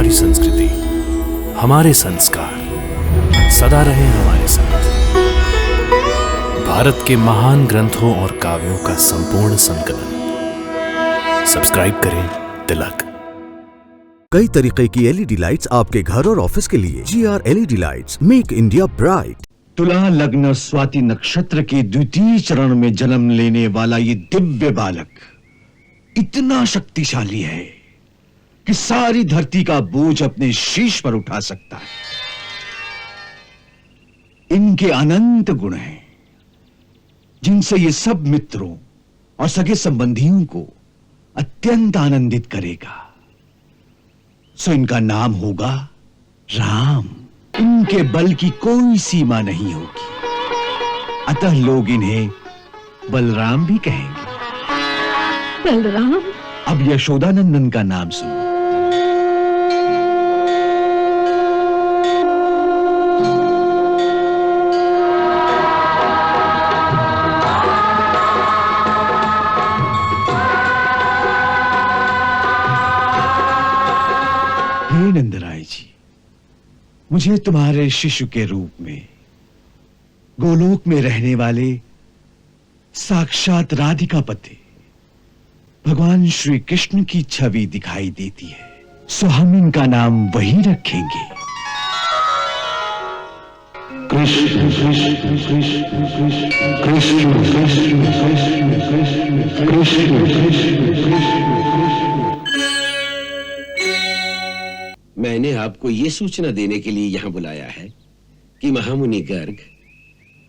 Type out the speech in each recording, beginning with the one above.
हमारी संस्कृति, हमारे संस्कार सदा रहे हमारे साथ। भारत के महान ग्रंथों और काव्यों का संपूर्ण संकलन। सब्सक्राइब करें तिलक। कई तरीके की एलईडी लाइट्स आपके घर और ऑफिस के लिए। GR LED lights, make India bright. तुला लग्न स्वाति नक्षत्र के द्वितीय चरण में जन्म लेने वाला ये दिव्य बालक इतना शक्तिशाली है कि सारी धरती का बोझ अपने शीश पर उठा सकता है। इनके अनंत गुण हैं जिनसे ये सब मित्रों और सगे संबंधियों को अत्यंत आनंदित करेगा। सो इनका नाम होगा राम। इनके बल की कोई सीमा नहीं होगी, अतः लोग इन्हें बलराम भी कहेंगे। बलराम? अब यशोदानंदन का नाम सुनो। हे नंदराय जी, मुझे तुम्हारे शिशु के रूप में गोलोक में रहने वाले साक्षात राधिकापति भगवान श्री कृष्ण की छवि दिखाई देती है, सो हम इनका नाम वही रखेंगे। कृष्ण कृष्ण कृष्ण कृष्ण कृष्ण कृष्ण कृष्ण कृष्ण कृष्ण। मैंने आपको यह सूचना देने के लिए यहां बुलाया है कि महामुनि गर्ग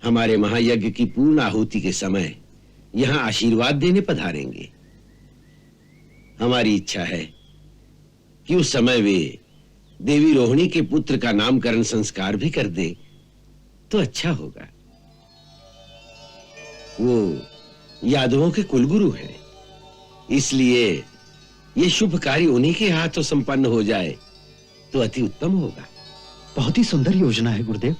हमारे महायज्ञ की पूर्ण आहुति के समय यहां आशीर्वाद देने पधारेंगे। हमारी इच्छा है कि उस समय वे देवी रोहिणी के पुत्र का नामकरण संस्कार भी कर दे तो अच्छा होगा। वो यादवों के कुलगुरु हैं, इसलिए ये शुभ कार्य उन्हीं के हाथों संपन्न हो जाए तो अति उत्तम होगा। बहुत ही सुंदर योजना है गुरुदेव।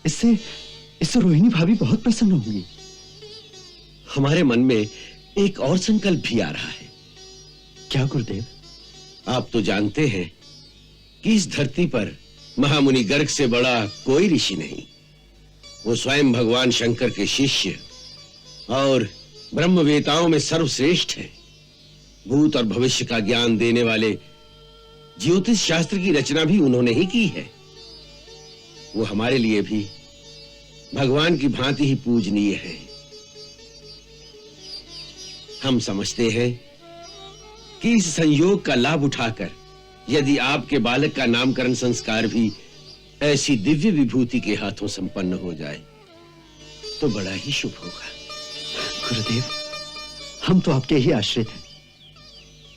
इससे रोहिणी भाभी बहुत प्रसन्न होंगी। हमारे मन में एक और संकल्प भी आ रहा है। क्या गुरुदेव? आप तो जानते हैं कि इस धरती पर महामुनि गर्ग से बड़ा कोई ऋषि नहीं। वो स्वयं भगवान शंकर के शिष्य और ब्रह्मवेताओं में सर्वश्रेष्ठ है। भूत और भविष्य का ज्ञान देने वाले ज्योतिष शास्त्र की रचना भी उन्होंने ही की है। वो हमारे लिए भी भगवान की भांति ही पूजनीय है। हम समझते हैं कि इस संयोग का लाभ उठाकर यदि आपके बालक का नामकरण संस्कार भी ऐसी दिव्य विभूति के हाथों संपन्न हो जाए तो बड़ा ही शुभ होगा। गुरुदेव, हम तो आपके ही आश्रित हैं,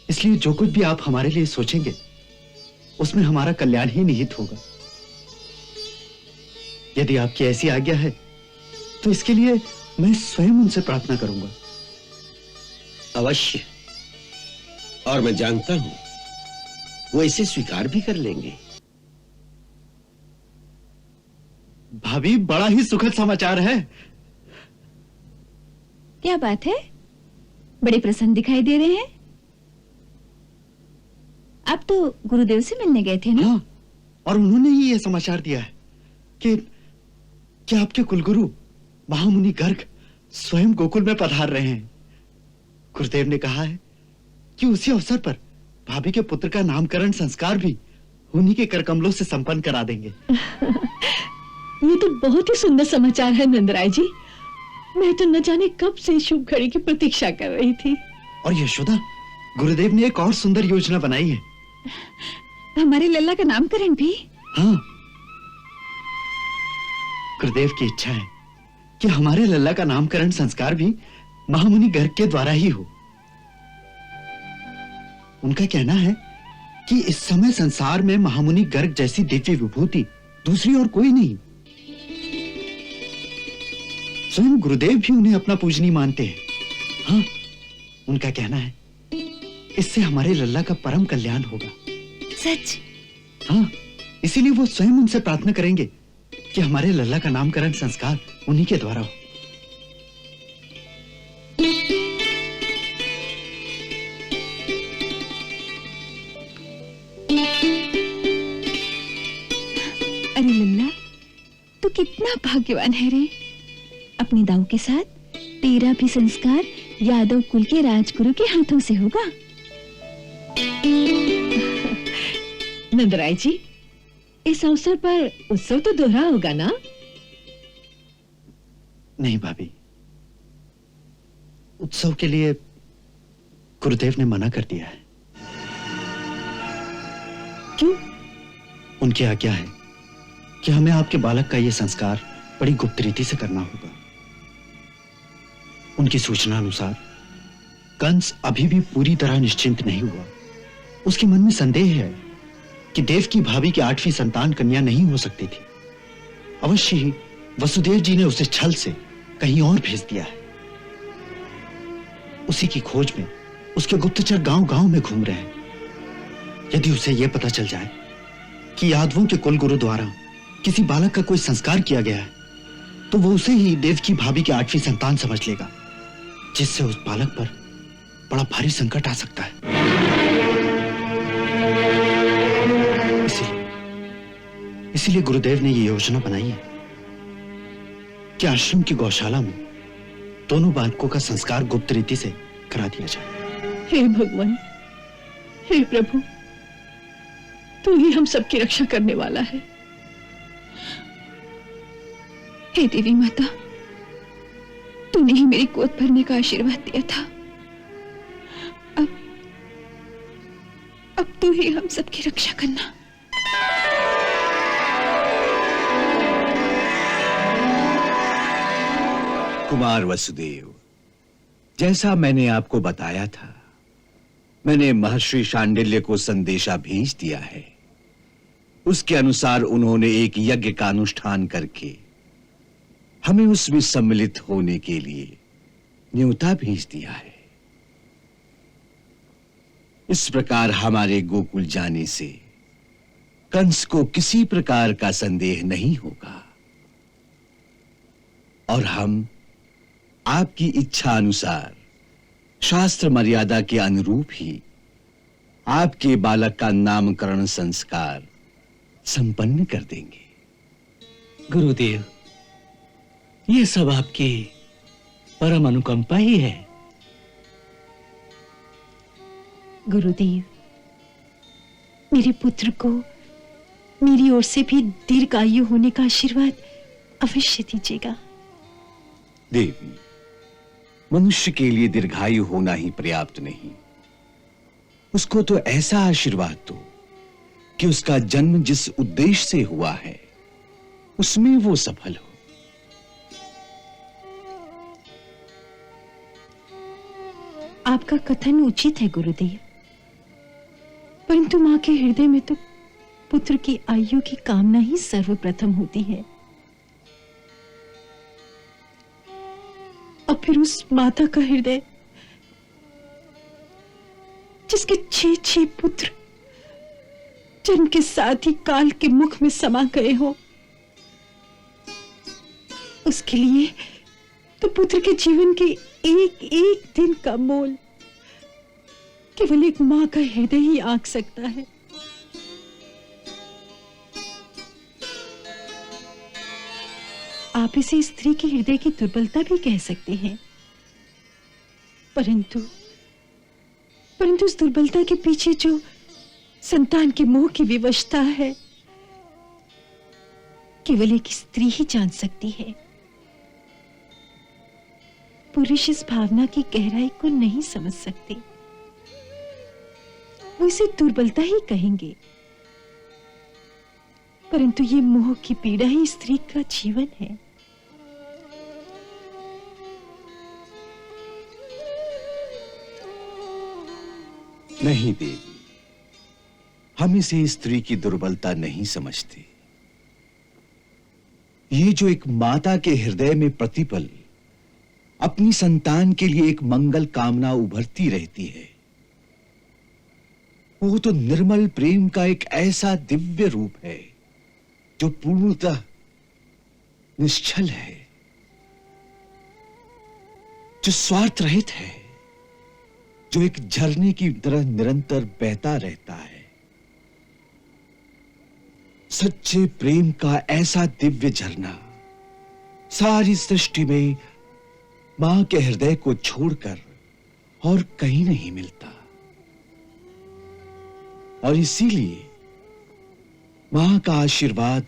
इसलिए जो कुछ भी आप हमारे लिए सोचेंगे उसमें हमारा कल्याण ही निहित होगा। यदि आपकी ऐसी आज्ञा है तो इसके लिए मैं स्वयं उनसे प्रार्थना करूंगा। अवश्य, और मैं जानता हूं वो इसे स्वीकार भी कर लेंगे। भाभी, बड़ा ही सुखद समाचार है। क्या बात है? बड़े प्रसन्न दिखाई दे रहे हैं। आप तो गुरुदेव से मिलने गए थे ना? हाँ, और उन्होंने ही यह समाचार दिया है कि आपके कुलगुरु महामुनि गर्ग स्वयं गोकुल में पधार रहे हैं। गुरुदेव ने कहा है कि उसी अवसर पर भाभी के पुत्र का नामकरण संस्कार भी उन्हीं के करकमलों से संपन्न करा देंगे। ये तो बहुत ही सुंदर समाचार है नंदराय जी। मैं तो न जाने कब से शुभ घड़ी की प्रतीक्षा कर रही थी। और यशोदा, गुरुदेव ने एक और सुंदर योजना बनाई है। हमारे लल्ला का नामकरण भी? हाँ, गुरुदेव की इच्छा है कि हमारे लल्ला का नामकरण संस्कार भी महामुनि गर्ग के द्वारा ही हो। उनका कहना है कि इस समय संसार में महामुनि गर्ग जैसी दिव्य विभूति दूसरी और कोई नहीं। स्वयं गुरुदेव भी उन्हें अपना पूजनीय मानते हैं। हाँ, उनका कहना है इससे हमारे लल्ला का परम कल्याण होगा। सच? हाँ, इसीलिए वो स्वयं उनसे प्रार्थना करेंगे कि हमारे लल्ला का नामकरण संस्कार उन्हीं के द्वारा हो। अरे लल्ला, तू कितना भाग्यवान है रे। अपने दाऊ के साथ तेरा भी संस्कार यादव कुल के राजगुरु के हाथों से होगा। नंदराय जी, इस अवसर पर उत्सव तो दोहरा होगा ना? नहीं भाभी, उत्सव के लिए गुरुदेव ने मना कर दिया है। क्यों? उनकी आज्ञा है कि हमें आपके बालक का यह संस्कार बड़ी गुप्त रीति से करना होगा। उनकी सूचना अनुसार कंस अभी भी पूरी तरह निश्चिंत नहीं हुआ। उसके मन में संदेह है कि देव की भाभी की 8वीं संतान कन्या नहीं हो सकती थी। अवश्य ही वसुदेव जी ने उसे छल से कहीं और भेज दिया है। उसी की खोज में उसके गुप्तचर गांव-गांव में घूम रहे हैं। यदि उसे यह पता चल जाए कि यादवों के कुलगुरु द्वारा किसी बालक का कोई संस्कार किया गया है, तो वो उसे ही देव की भाभी की 8वीं संतान समझ लेगा, जिससे उस बालक पर बड़ा भारी संकट आ सकता है। इसीलिए गुरुदेव ने ये योजना बनाई है कि आश्रम की गौशाला में दोनों बालकों का संस्कार गुप्त रीति से करा दिया जाए। हे भगवान, हे प्रभु, तू ही हम सबकी रक्षा करने वाला है। हे देवी माता, तूने ही मेरी गोद भरने का आशीर्वाद दिया था। अब तू ही हम सबकी रक्षा करना। कुमार वसुदेव, जैसा मैंने आपको बताया था, मैंने महर्षि शांडिल्य को संदेशा भेज दिया है। उसके अनुसार उन्होंने एक यज्ञ का अनुष्ठान करके हमें उसमें सम्मिलित होने के लिए न्योता भेज दिया है। इस प्रकार हमारे गोकुल जाने से कंस को किसी प्रकार का संदेह नहीं होगा और हम आपकी इच्छा अनुसार शास्त्र मर्यादा के अनुरूप ही आपके बालक का नामकरण संस्कार संपन्न कर देंगे। गुरुदेव, ये सब आपकी परम अनुकंपा ही है। गुरुदेव, मेरे पुत्र को मेरी ओर से भी दीर्घायु होने का आशीर्वाद अवश्य दीजिएगा। देवी, मनुष्य के लिए दीर्घायु होना ही पर्याप्त नहीं, उसको तो ऐसा आशीर्वाद दो कि उसका जन्म जिस उद्देश्य से हुआ है उसमें वो सफल हो। आपका कथन उचित है गुरुदेव, परंतु मां के हृदय में तो पुत्र की आयु की कामना ही सर्वप्रथम होती है। और फिर उस माता का हृदय जिसके 6 पुत्र जन्म के साथ ही काल के मुख में समा गए हो, उसके लिए तो पुत्र के जीवन के एक एक दिन का मोल केवल एक मां का हृदय ही आंक सकता है। आप इसे स्त्री के हृदय की दुर्बलता भी कह सकते हैं, परंतु उस दुर्बलता के पीछे जो संतान के मोह की विवशता है, केवल एक स्त्री ही जान सकती है। पुरुष इस भावना की गहराई को नहीं समझ सकते, वो इसे दुर्बलता ही कहेंगे, परंतु ये मोह की पीड़ा ही स्त्री का जीवन है। नहीं देवी, हम इसे स्त्री की दुर्बलता नहीं समझते। ये जो एक माता के हृदय में प्रतिपल अपनी संतान के लिए एक मंगल कामना उभरती रहती है, वो तो निर्मल प्रेम का एक ऐसा दिव्य रूप है जो पूर्णतः निश्चल है, जो स्वार्थ रहित है, जो एक झरने की तरह निरंतर बहता रहता है। सच्चे प्रेम का ऐसा दिव्य झरना सारी सृष्टि में मां के हृदय को छोड़कर और कहीं नहीं मिलता। और इसीलिए मां का आशीर्वाद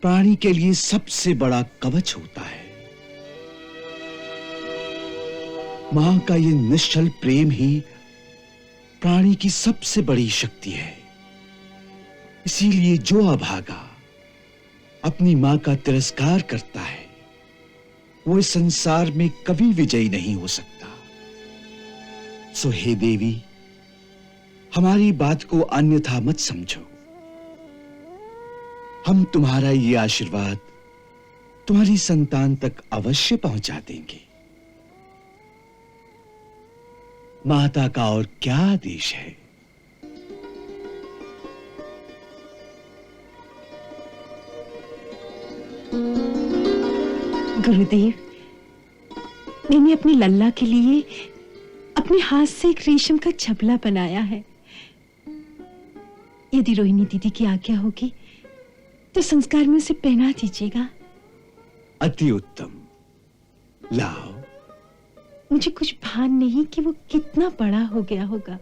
प्राणी के लिए सबसे बड़ा कवच होता है। मां का ये निश्चल प्रेम ही प्राणी की सबसे बड़ी शक्ति है। इसीलिए जो अभागा अपनी मां का तिरस्कार करता है वो इस संसार में कभी विजयी नहीं हो सकता। सो हे देवी, हमारी बात को अन्यथा मत समझो। हम तुम्हारा ये आशीर्वाद तुम्हारी संतान तक अवश्य पहुंचा देंगे। माता का और क्या आदेश है। गुरुदेव, मैंने अपनी लल्ला के लिए अपने हाथ से एक रेशम का छपला बनाया है। यदि रोहिणी दीदी की आज्ञा होगी तो संस्कार में उसे पहना दीजिएगा। अति उत्तम, लाओ। मुझे कुछ भान नहीं कि वो कितना बड़ा हो गया होगा।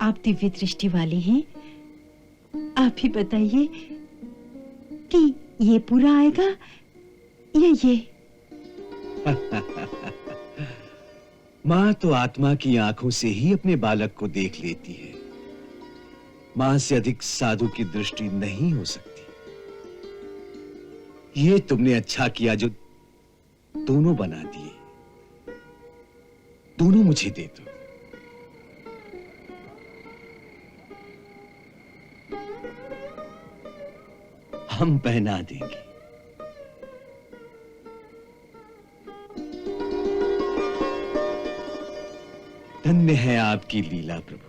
आप दिव्य दृष्टि वाले हैं, आप ही बताइए कि ये पूरा आएगा या ये? मां तो आत्मा की आंखों से ही अपने बालक को देख लेती है। मां से अधिक साधु की दृष्टि नहीं हो सकती। ये तुमने अच्छा किया जो दोनों बना दिए। दोनों मुझे दे दो। हम पहना देंगे। धन्य है आपकी लीला प्रभु।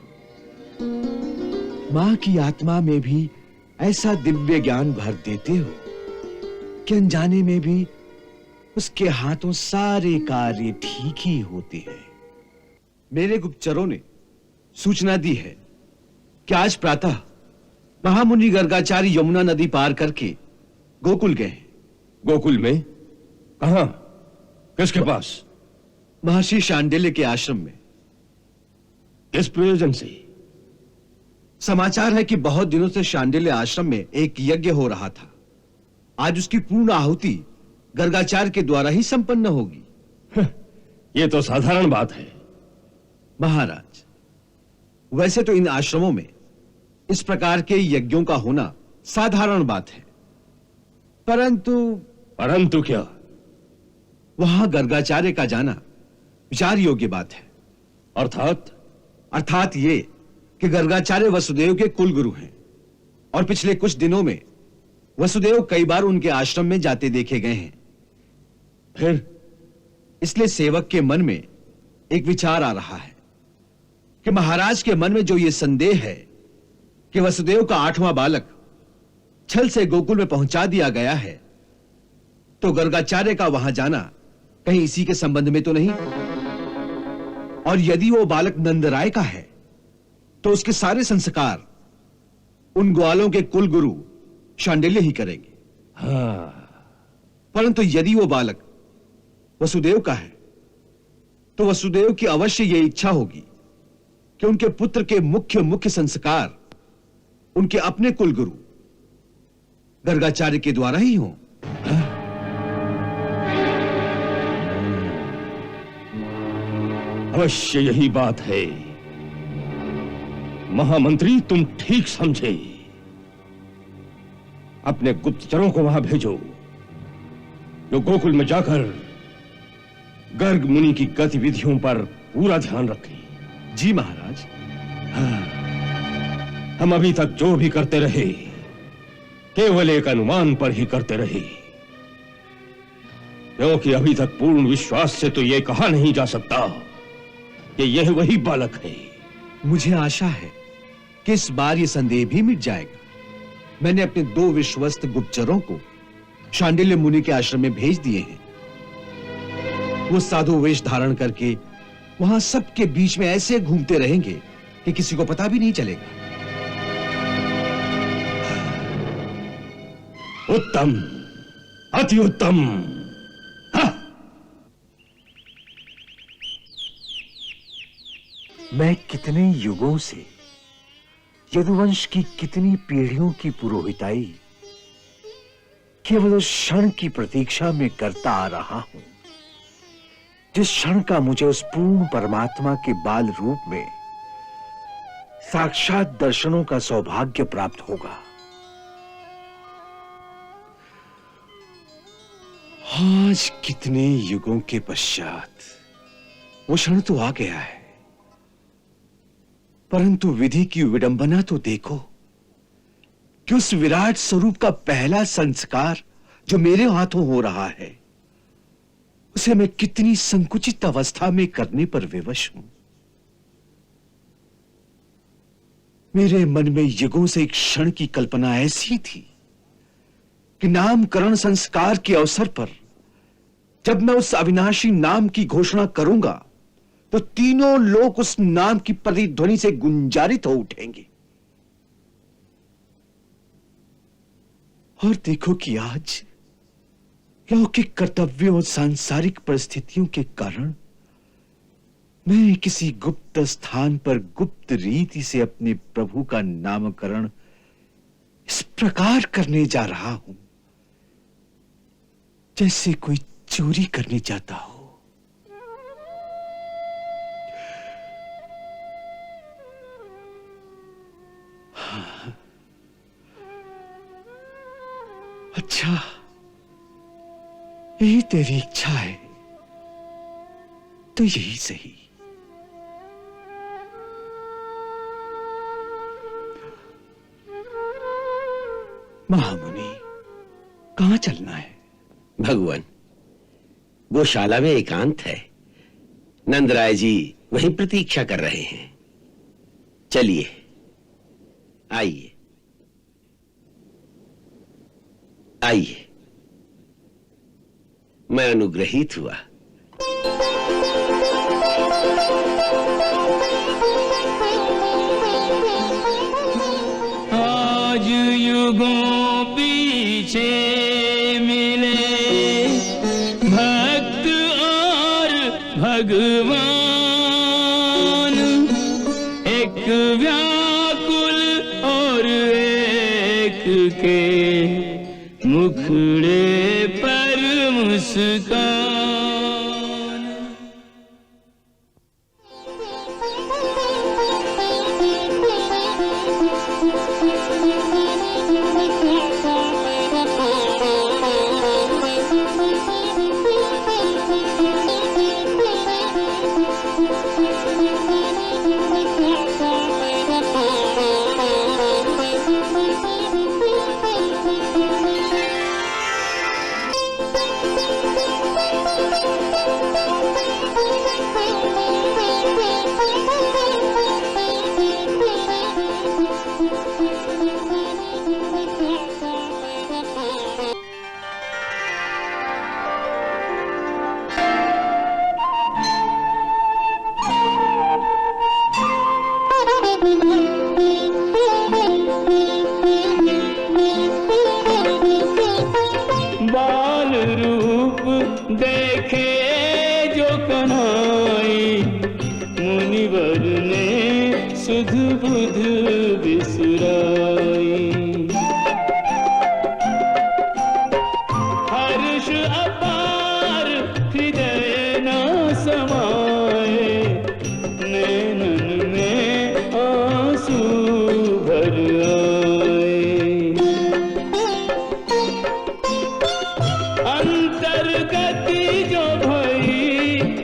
मां की आत्मा में भी ऐसा दिव्य ज्ञान भर देते हो कि अनजाने में भी उसके हाथों सारे कार्य ठीक ही होते हैं। मेरे गुप्तचरों ने सूचना दी है कि आज प्रातः महामुनि गर्गाचार्य यमुना नदी पार करके गोकुल गए। गोकुल में? कहां? किसके पास? महर्षि शांडिल्य के आश्रम में। किस प्रयोजन से? समाचार है कि बहुत दिनों से शांडिल्य आश्रम में एक यज्ञ हो रहा था। आज उसकी पूर्ण आहुति गर्गाचार्य के द्वारा ही संपन्न होगी। यह तो साधारण बात है। महाराज, वैसे तो इन आश्रमों में इस प्रकार के यज्ञों का होना साधारण बात है, परंतु क्या? वहां गर्गाचार्य का जाना विचार योग्य बात है। अर्थात ये कि गर्गाचार्य वसुदेव के कुलगुरु हैं और पिछले कुछ दिनों में वसुदेव कई बार उनके आश्रम में जाते देखे गए हैं। फिर इसलिए सेवक के मन में एक विचार आ रहा है कि महाराज के मन में जो ये संदेह है कि वसुदेव का 8वां बालक छल से गोकुल में पहुंचा दिया गया है, तो गर्गाचार्य का वहां जाना कहीं इसी के संबंध में तो नहीं? और यदि वो बालक नंदराय का है तो उसके सारे संस्कार उन ग्वालों के कुल गुरु शांडिल्य ही करेंगे। परंतु यदि वो बालक वसुदेव का है तो वसुदेव की अवश्य यह इच्छा होगी कि उनके पुत्र के मुख्य संस्कार उनके अपने कुलगुरु गर्गाचार्य के द्वारा ही हों। अवश्य यही बात है। महामंत्री, तुम ठीक समझे। अपने गुप्तचरों को वहां भेजो जो गोकुल में जाकर गर्ग मुनि की गतिविधियों पर पूरा ध्यान रखें। जी महाराज। हम अभी तक जो भी करते रहे केवल एक अनुमान पर ही करते रहे, क्योंकि अभी तक पूर्ण विश्वास से तो यह कहा नहीं जा सकता कि यह वही बालक है। मुझे आशा है कि इस बार यह संदेह भी मिट जाएगा। मैंने अपने 2 विश्वस्त गुप्तचरों को शांडिल्य मुनि के आश्रम में भेज दिए हैं। वो साधु वेश धारण करके वहां सबके बीच में ऐसे घूमते रहेंगे कि किसी को पता भी नहीं चलेगा। उत्तम, अति उत्तम। हाँ। मैं कितने युगों से यदुवंश की कितनी पीढ़ियों की पुरोहिताई केवल उस क्षण की प्रतीक्षा में करता आ रहा हूं, जिस क्षण का मुझे उस पूर्ण परमात्मा के बाल रूप में साक्षात दर्शनों का सौभाग्य प्राप्त होगा। आज कितने युगों के पश्चात वो क्षण तो आ गया है, परंतु विधि की विडंबना तो देखो कि उस विराट स्वरूप का पहला संस्कार जो मेरे हाथों हो रहा है, उसे मैं कितनी संकुचित अवस्था में करने पर विवश हूं। मेरे मन में युगों से एक क्षण की कल्पना ऐसी थी कि नामकरण संस्कार के अवसर पर जब मैं उस अविनाशी नाम की घोषणा करूंगा तो तीनों लोग उस नाम की प्रतिध्वनि से गुंजारित हो उठेंगे। और देखो कि आज लौकिक कर्तव्यों और सांसारिक परिस्थितियों के कारण मैं किसी गुप्त स्थान पर गुप्त रीति से अपने प्रभु का नामकरण इस प्रकार करने जा रहा हूं जैसे कोई चोरी करने जाता हो। अच्छा, यही तेरी इच्छा है तो यही सही। महामुनि, कहां चलना है? भगवान, गौशाला में एकांत है। नंदराय जी वहीं प्रतीक्षा कर रहे हैं। चलिए, आइए आइए। मैं अनुग्रहित हुआ। आज युगों पीछे मिले भक्त और भगवान, एक व्याकुल और एक के मुखड़े पर मुस्कान। बाल रूप देखे जो कन्हाई, मुनिवर ने सुध बुध बिसराई। हर्ष अपार हृदय न समाए, नैनन में आंसू भर आए। अंतर्गति जो भई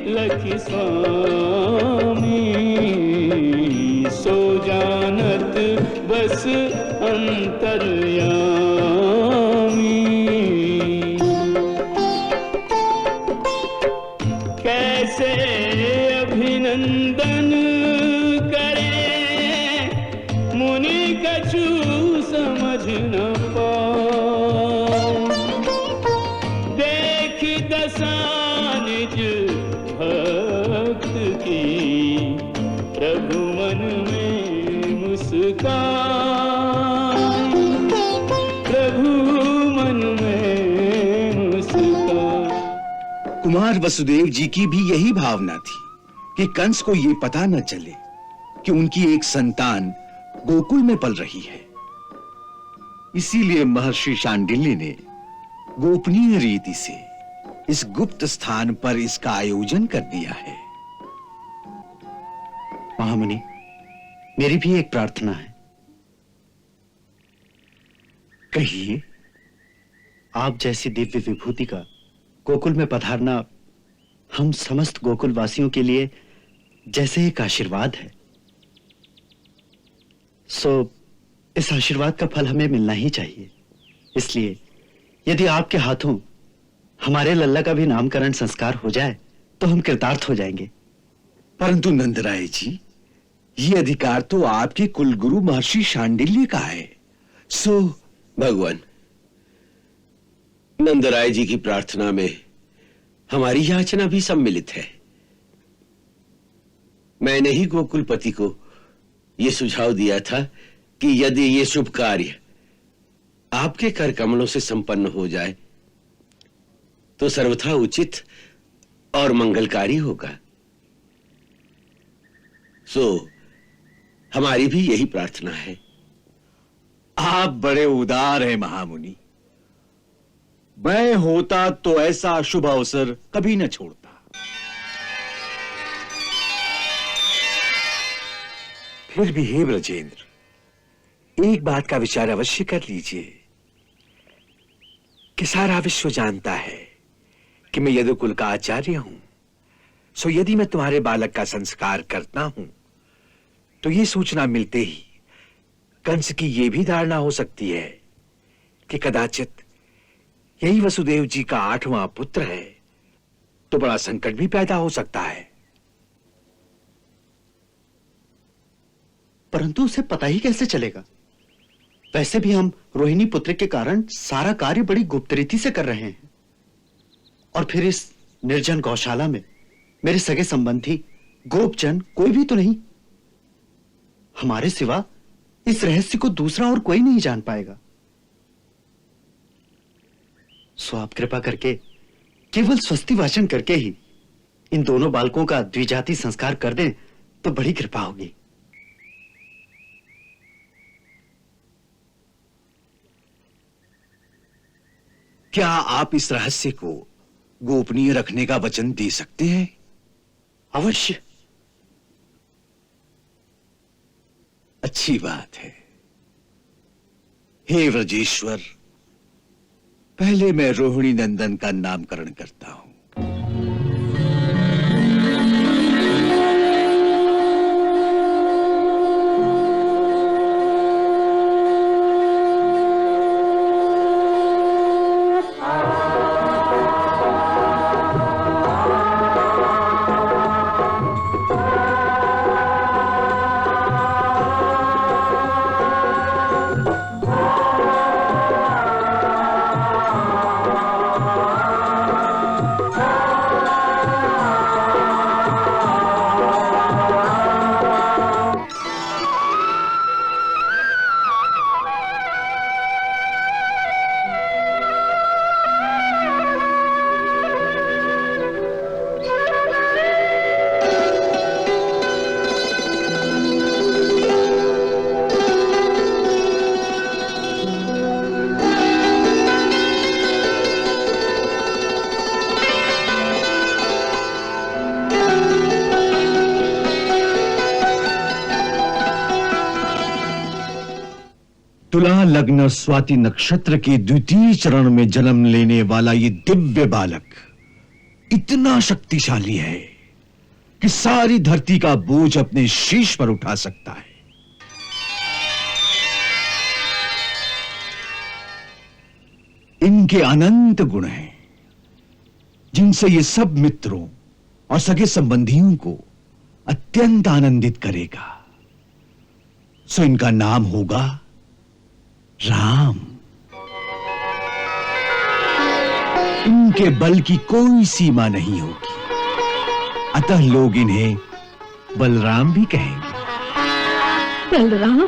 लखी स्वामी, सो जानत बस अंतर्यामी। कैसे अभिनंदन करे मुनि कछु समझ न पाओ। देख दशा निज भक्त की, प्रभु मन में मुस्कान। प्रभु मन कुमार वसुदेव जी की भी यही भावना थी कि कंस को यह पता न चले कि उनकी एक संतान गोकुल में पल रही है। इसीलिए महर्षि शांडिल्य ने गोपनीय रीति से इस गुप्त स्थान पर इसका आयोजन कर दिया है। महामुनि, मेरी भी एक प्रार्थना है। कहिए। आप जैसी दिव्य विभूति का गोकुल में पधारना हम समस्त गोकुल वासियों के लिए जैसे एक आशीर्वाद है। सो इस आशीर्वाद का फल हमें मिलना ही चाहिए। इसलिए यदि आपके हाथों हमारे लल्ला का भी नामकरण संस्कार हो जाए तो हम कृतार्थ हो जाएंगे। परंतु नंदराय जी, ये अधिकार तो आपके कुलगुरु महर्षि शांडिल्य का है। सो भगवान, नंदराय जी की प्रार्थना में हमारी याचना भी सम्मिलित है। मैंने ही गोकुलपति को यह सुझाव दिया था कि यदि ये शुभ कार्य आपके कर कमलों से संपन्न हो जाए तो सर्वथा उचित और मंगलकारी होगा। सो हमारी भी यही प्रार्थना है। आप बड़े उदार हैं महामुनि। मैं होता तो ऐसा शुभ अवसर कभी न छोड़ता। फिर भी हे ब्रजेंद्र, एक बात का विचार अवश्य कर लीजिए कि सारा विश्व जानता है कि मैं यदुकुल का आचार्य हूं। सो यदि मैं तुम्हारे बालक का संस्कार करता हूं तो यह सूचना मिलते ही कंस की यह भी धारणा हो सकती है कि कदाचित यही वसुदेव जी का 8वां पुत्र है, तो बड़ा संकट भी पैदा हो सकता है। परंतु उसे पता ही कैसे चलेगा? वैसे भी हम रोहिणी पुत्र के कारण सारा कार्य बड़ी गुप्त रीति से कर रहे हैं। और फिर इस निर्जन गौशाला में मेरे सगे संबंधी गोपजन कोई भी तो नहीं। हमारे सिवा इस रहस्य को दूसरा और कोई नहीं जान पाएगा। सो आप कृपा करके केवल स्वस्ति वाचन करके ही इन दोनों बालकों का द्विजाति संस्कार कर दें तो बड़ी कृपा होगी। क्या आप इस रहस्य को गोपनीय रखने का वचन दे सकते हैं? अवश्य। अच्छी बात है। हे व्रजेश्वर, पहले मैं रोहिणी नंदन का नामकरण करता हूं। तुला लग्न स्वाति नक्षत्र के द्वितीय चरण में जन्म लेने वाला ये दिव्य बालक इतना शक्तिशाली है कि सारी धरती का बोझ अपने शीश पर उठा सकता है। इनके अनंत गुण हैं, जिनसे ये सब मित्रों और सगे संबंधियों को अत्यंत आनंदित करेगा। सो इनका नाम होगा राम। इनके बल की कोई सीमा नहीं होगी, अतः लोग इन्हें बलराम भी कहेंगे। बलराम?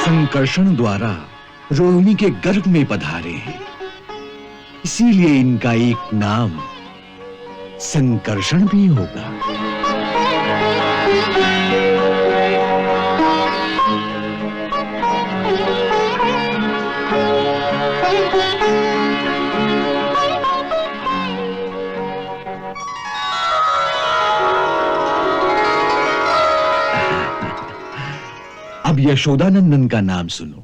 संकर्षण द्वारा रोहिणी के गर्भ में पधारे हैं, इसीलिए इनका एक नाम संकर्षण भी होगा। अब यशोदानंदन का नाम सुनो।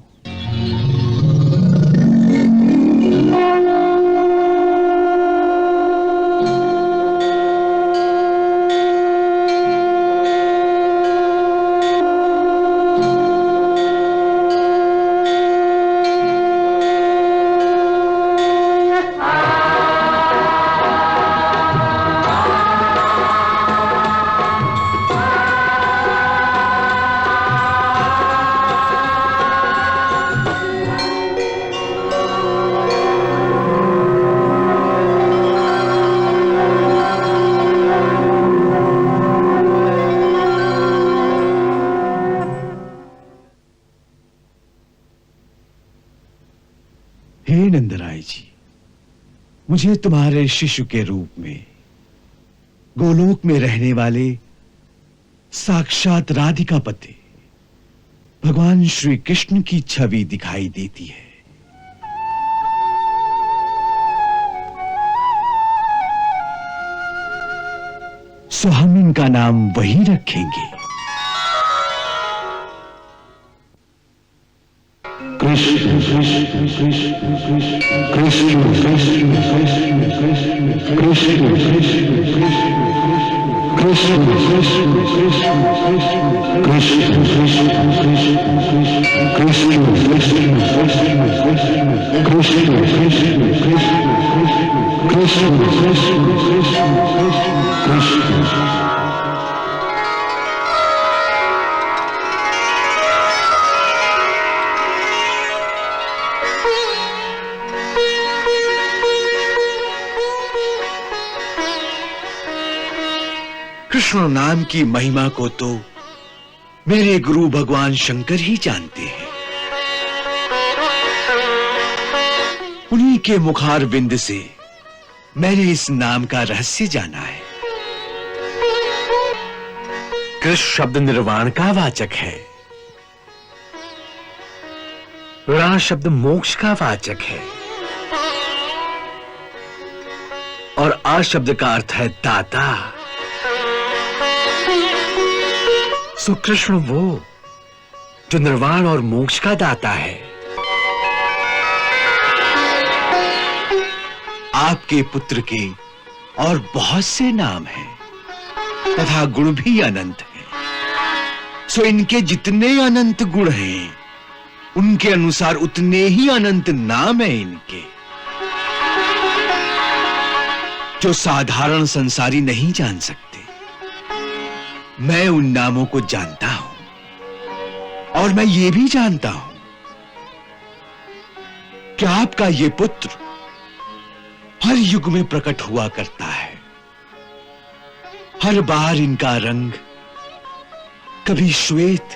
हे नंदराय जी, मुझे तुम्हारे शिशु के रूप में गोलोक में रहने वाले साक्षात राधिकापति भगवान श्री कृष्ण की छवि दिखाई देती है। सो हम इनका नाम वही रखेंगे, कृष्ण कृष्ण कृष्ण कृष्ण कृष्ण कृष्ण कृष्ण कृष्ण कृष्ण कृष्ण नाम की महिमा को तो मेरे गुरु भगवान शंकर ही जानते हैं। उन्हीं के मुखार बिंद से मैंने इस नाम का रहस्य जाना है। कृष्ण शब्द निर्वाण का वाचक है, रा शब्द मोक्ष का वाचक है और आ शब्द का अर्थ है दाता। सो कृष्ण वो जो निर्वाण और मोक्ष का दाता है। आपके पुत्र के और बहुत से नाम हैं तथा गुण भी अनंत हैं। सो इनके जितने अनंत गुण हैं उनके अनुसार उतने ही अनंत नाम हैं इनके, जो साधारण संसारी नहीं जान सकते। मैं उन नामों को जानता हूं और मैं ये भी जानता हूं कि आपका ये पुत्र हर युग में प्रकट हुआ करता है। हर बार इनका रंग कभी श्वेत,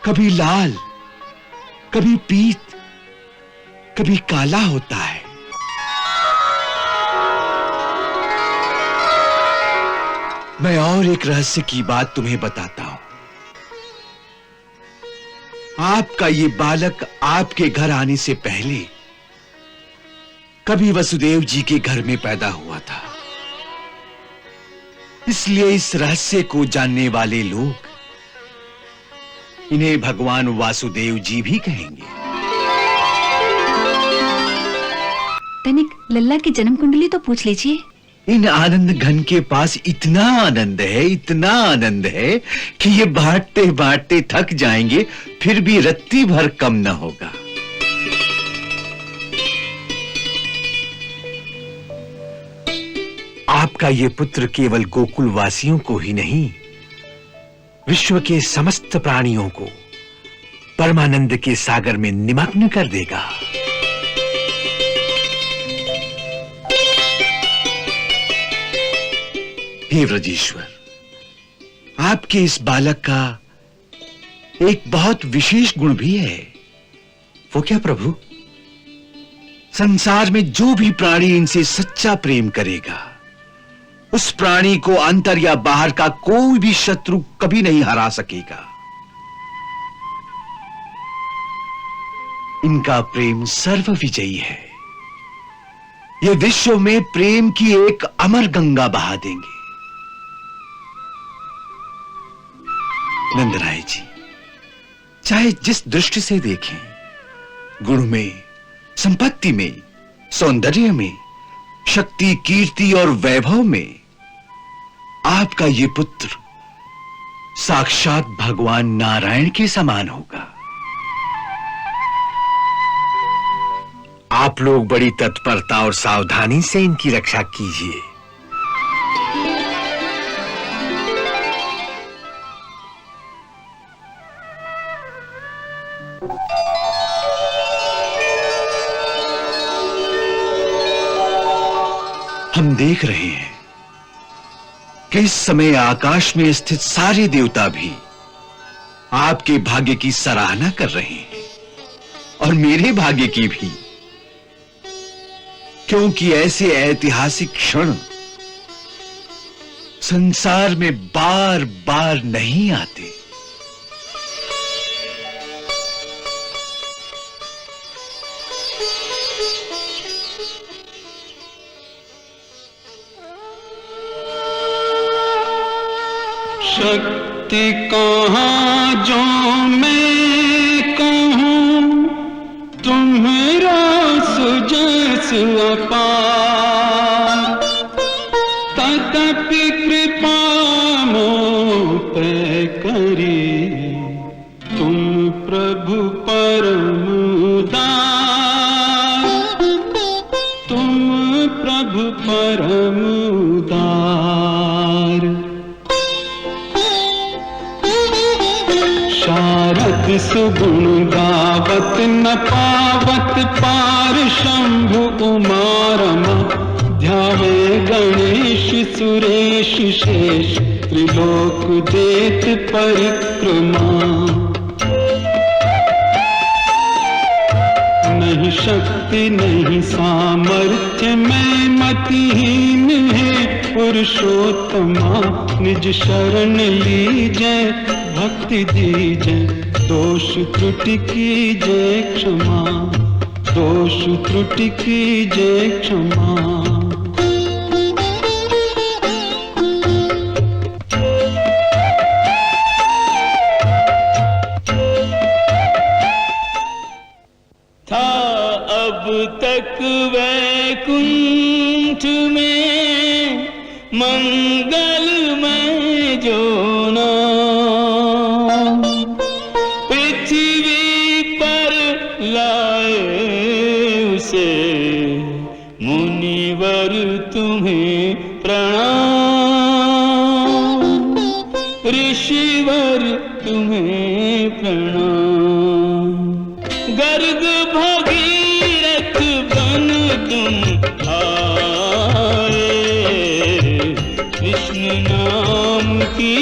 कभी लाल, कभी पीत, कभी काला होता है। मैं और एक रहस्य की बात तुम्हें बताता हूं। आपका ये बालक आपके घर आने से पहले कभी वसुदेव जी के घर में पैदा हुआ था। इसलिए इस रहस्य को जानने वाले लोग इन्हें भगवान वासुदेव जी भी कहेंगे। तनिक लल्ला की जन्म कुंडली तो पूछ लीजिए। इन आनंद घन के पास इतना आनंद है, इतना आनंद है कि ये बांटते बांटते थक जाएंगे, फिर भी रत्ती भर कम न होगा। आपका ये पुत्र केवल गोकुल वासियों को ही नहीं, विश्व के समस्त प्राणियों को परमानंद के सागर में निमग्न कर देगा। हे व्रजेश्वर, आपके इस बालक का एक बहुत विशेष गुण भी है। वो क्या प्रभु? संसार में जो भी प्राणी इनसे सच्चा प्रेम करेगा, उस प्राणी को अंतर या बाहर का कोई भी शत्रु कभी नहीं हरा सकेगा। इनका प्रेम सर्वविजयी है। ये विश्व में प्रेम की एक अमर गंगा बहा देंगे। नंदराय जी, चाहे जिस दृष्टि से देखें, गुण में, संपत्ति में, सौंदर्य में, शक्ति, कीर्ति और वैभव में आपका ये पुत्र साक्षात भगवान नारायण के समान होगा। आप लोग बड़ी तत्परता और सावधानी से इनकी रक्षा कीजिए। हम देख रहे हैं कि इस समय आकाश में स्थित सारे देवता भी आपके भाग्य की सराहना कर रहे हैं और मेरे भाग्य की भी, क्योंकि ऐसे ऐतिहासिक क्षण संसार में बार बार नहीं आते। शक्ति कहाँ जो मैं कहूँ, तुम्हारा सुजस अपार, तथापि कृपा मोह पे करी, तुम प्रभु परम उदार, तुम प्रभु परम उदार। शारद सुगुण गावत न पावत पार, शंभु उमारमा ध्यावे गणेश सुरेश शेष, त्रिलोक देत परिक्रमा। नहीं शक्ति नहीं सामर्थ्य मैं मतिहीन है पुरुषोत्तमा, निज शरण लीजै भक्ति दीजै, दोष त्रुटि कीजै क्षमा, दोष त्रुटि कीजै क्षमा। था अब तक वैकुंठ में मंगलमय जो नाम, पृथ्वी पर लाए उसे मुनिवर तुम्हें प्रणाम, ऋषिवर तुम्हें प्रणाम। गर्ग भगीरथ बन तुम आए, कृष्ण नाम की